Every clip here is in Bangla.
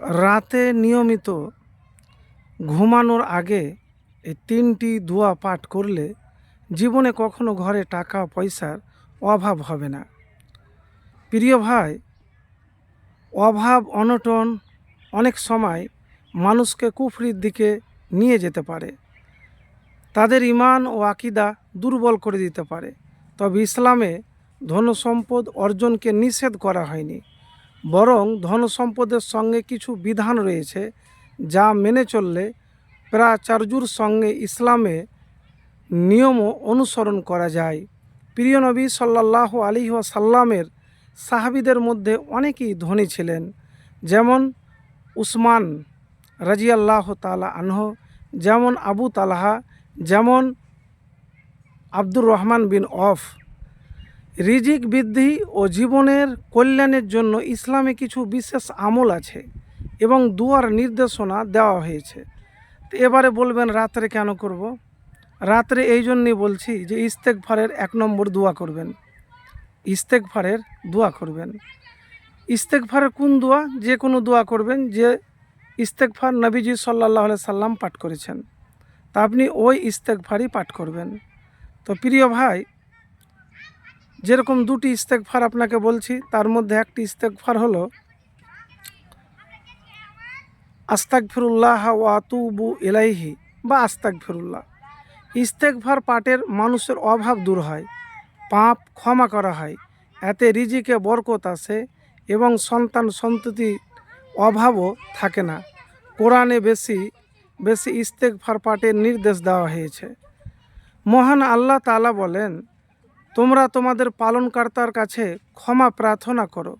রাতে নিয়মিত ঘুমানোর আগে এই 3টি দোয়া পাঠ করলে জীবনে কখনো ঘরে টাকা পয়সার অভাব হবে না। প্রিয় ভাই, অভাব অনটন অনেক সময় মানুষকে কুফরির দিকে নিয়ে যেতে পারে, তাদের ঈমান ও আকীদা দুর্বল করে দিতে পারে। তবে ইসলামে ধনসম্পদ অর্জনকে নিষেধ করা হয়নি, বরং ধনসম্পদের সঙ্গে কিছু বিধান রয়েছে যা মেনে চললে প্রাচার্যর সঙ্গে ইসলামে নিয়মও অনুসরণ করা যায়। প্রিয় নবী সাল্লাল্লাহু আলাইহি ওয়াসাল্লামের সাহাবীদের মধ্যে অনেকেই ধনী ছিলেন, যেমন উসমান রাজিয়াল্লাহু তাআলা আনহু, যেমন আবু তালহা, যেমন আব্দুর রহমান বিন অফ। রিজিক বৃদ্ধি ও জীবনের কল্যাণের জন্য ইসলামে কিছু বিশেষ আমল আছে এবং দুয়ার নির্দেশনা দেওয়া হয়েছে। তো এবারে বলবেন রাত্রে কেন করব? রাত্রে এই জন্যই বলছি যে ইস্তেগফারের 1 নম্বর দোয়া করবেন। ইস্তেগফারের দোয়া করবেন। ইস্তেগফারের কোন দোয়া? যে কোনো দোয়া করবেন যে ইস্তেগফার নবীজি সাল্লাল্লাহু আলাইহি সাল্লাম পাঠ করেছেন, তা আপনি ওই ইস্তেগফারই পাঠ করবেন। তো প্রিয় ভাই, যেরকম 2টি ইস্তেগফার আপনাকে বলছি, তার মধ্যে একটি ইস্তেগফার হলো আস্তাগফিরুল্লাহ ওয়া আতুবু ইলাইহি বা আস্তাগফিরুল্লাহ। ইস্তেগফার পাঠের মানুষের অভাব দূর হয়, পাপ ক্ষমা করা হয়, এতে রিজিকে বরকত আসে এবং সন্তান সন্ততি অভাবও থাকে না। কোরআনে বেশি বেশি ইস্তেগফার পাঠের নির্দেশ দেওয়া হয়েছে। মহান আল্লাহ তাআলা বলেন, তোমরা তোমাদের পালনকর্তার কাছে ক্ষমা প্রার্থনা করো,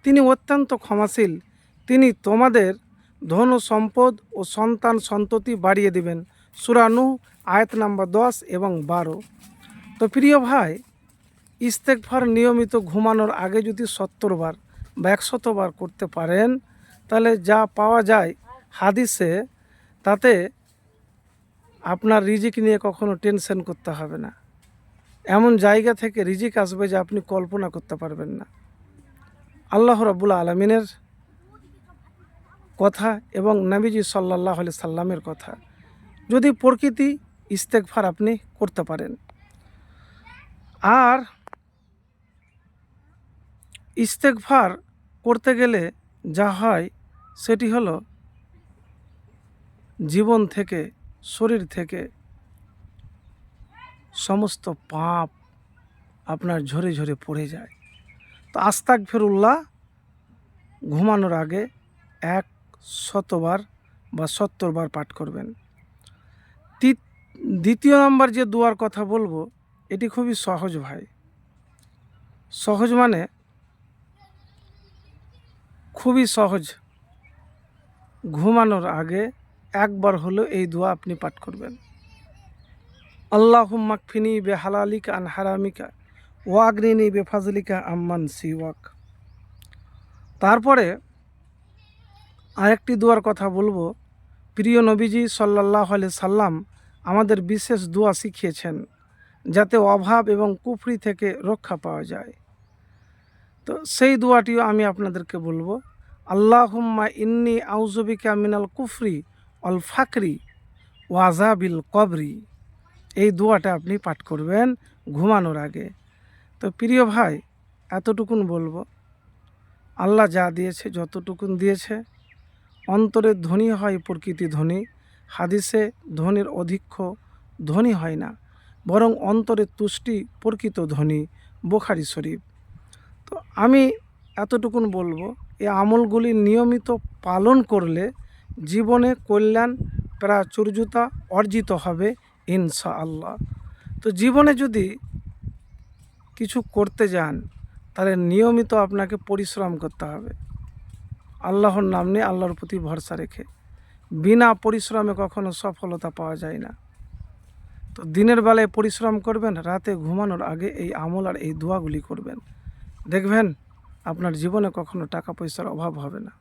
তিনি অত্যন্ত ক্ষমাশীল, তিনি তোমাদের ধন সম্পদ ও সন্তান সন্ততি বাড়িয়ে দিবেন। সূরা নূহ আয়াত নাম্বার 10 এবং 12। তো প্রিয় ভাই, ইস্তেগফার নিয়মিত ঘুমানোর আগে যদি 70 বার বা 100 বার করতে পারেন, তাহলে যা পাওয়া যায় হাদিসে, তাতে আপনার রিজিক নিয়ে কখনো টেনশন করতে হবে না। এমন জায়গা থেকে রিজিক আসবে যে আপনি কল্পনা করতে পারবেন না। আল্লাহ রাব্বুল আলামিনের কথা এবং নবীজি সাল্লাল্লাহু আলাইহি সাল্লামের কথা, যদি প্রকৃতি ইস্তেগফার আপনি করতে পারেন। আর ইস্তেগফার করতে গেলে যা হয় সেটি হলো জীবন থেকে, শরীর থেকে সমস্ত পাপ আপনার ঝরে ঝরে পড়ে যায়। তো আস্তাগফিরুল্লাহ ঘুমানোর আগে 100 বার বা 70 বার পাঠ করবেন। দ্বিতীয় নম্বর যে দোয়ার কথা বলবো, এটি খুবই সহজ ভাই। সহজ মানে খুবই সহজ। ঘুমানোর আগে একবার হলেও এই দোয়া আপনি পাঠ করবেন। আল্লাহুম্মা কফিনি বিহালালিকা আন হারামিকা ওয়া আগনিনি বিফাজলিকা আম্মান সিওয়াক। তারপরে আরেকটি দোয়ার কথা বলবো। প্রিয় নবীজি সাল্লাল্লাহু আলাইহি সাল্লাম আমাদের বিশেষ দোয়া শিখিয়েছেন, যাতে অভাব এবং কুফরি থেকে রক্ষা পাওয়া যায়। তো সেই দোয়াটিও আমি আপনাদেরকে বলবো। আল্লাহুম্মা ইন্নী আউযু বিকা মিনাল কুফরি ওয়াল ফাকরি ওয়া আযাবিল কবরি। এই দোয়াটা আপনি পাঠ করবেন ঘুমানোর আগে। তো প্রিয় ভাই, এতটুকুন বলবো, আল্লাহ যা দিয়েছে, যতটুকুন দিয়েছে, অন্তরের ধনী হয় প্রকৃতি ধনী। হাদিসে ধনীর অধিক্য ধনী হয় না, বরং অন্তরের তুষ্টি প্রকৃত ধনী, বুখারী শরীফ। তো আমি এতটুকুন বলবো, এই আমলগুলি নিয়মিত পালন করলে জীবনে কল্যাণ প্রাচুর্যতা অর্জিত হবে ইনশাআল্লাহ। তো জীবনে যদি কিছু করতে যান, তাহলে নিয়মিত আপনাকে পরিশ্রম করতে হবে। আল্লাহর নাম নিয়ে, আল্লাহর প্রতি ভরসা রেখে। বিনা পরিশ্রমে কখনো সফলতা পাওয়া যায় না। তো দিনের বেলায় পরিশ্রম করবেন, রাতে ঘুমানোর আগে এই আমল আর এই দোয়াগুলি করবেন। দেখবেন আপনার জীবনে কখনো টাকা পয়সার অভাব হবে না।